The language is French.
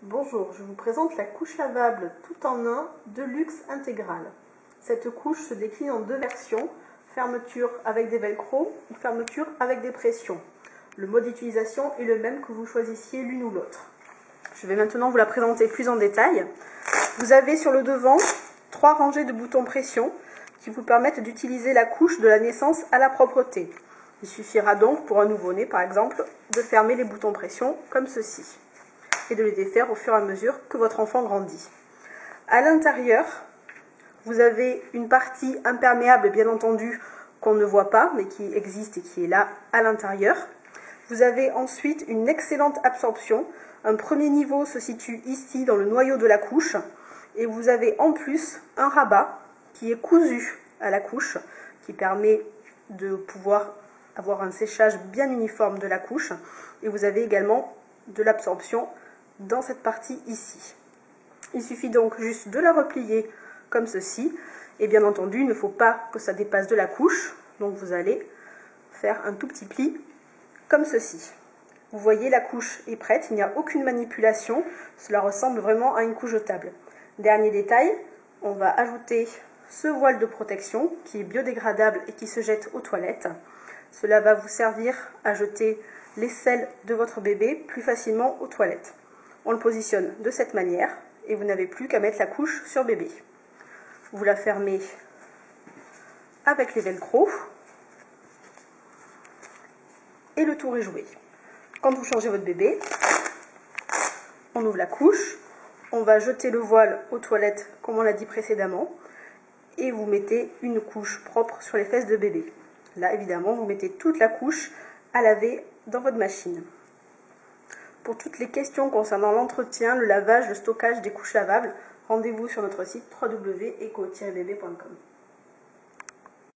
Bonjour, je vous présente la couche lavable tout en un de luxe intégral. Cette couche se décline en deux versions, fermeture avec des velcro ou fermeture avec des pressions. Le mode d'utilisation est le même que vous choisissiez l'une ou l'autre. Je vais maintenant vous la présenter plus en détail. Vous avez sur le devant 3 rangées de boutons pression qui vous permettent d'utiliser la couche de la naissance à la propreté. Il suffira donc pour un nouveau-né par exemple de fermer les boutons pression comme ceci et de les défaire au fur et à mesure que votre enfant grandit. À l'intérieur, vous avez une partie imperméable bien entendu qu'on ne voit pas mais qui existe et qui est là à l'intérieur. Vous avez ensuite une excellente absorption. Un premier niveau se situe ici dans le noyau de la couche et vous avez en plus un rabat qui est cousu à la couche qui permet de pouvoir avoir un séchage bien uniforme de la couche et vous avez également de l'absorption dans cette partie ici. Il suffit donc juste de la replier comme ceci et bien entendu il ne faut pas que ça dépasse de la couche, donc vous allez faire un tout petit pli comme ceci. Vous voyez, la couche est prête, il n'y a aucune manipulation, cela ressemble vraiment à une couche jetable. Dernier détail, on va ajouter ce voile de protection qui est biodégradable et qui se jette aux toilettes. Cela va vous servir à jeter les selles de votre bébé plus facilement aux toilettes. On le positionne de cette manière et vous n'avez plus qu'à mettre la couche sur bébé. Vous la fermez avec les velcro et le tour est joué. Quand vous changez votre bébé, on ouvre la couche, on va jeter le voile aux toilettes comme on l'a dit précédemment et vous mettez une couche propre sur les fesses de bébé. Là évidemment vous mettez toute la couche à laver dans votre machine. Pour toutes les questions concernant l'entretien, le lavage, le stockage des couches lavables, rendez-vous sur notre site www.eco-bb.com.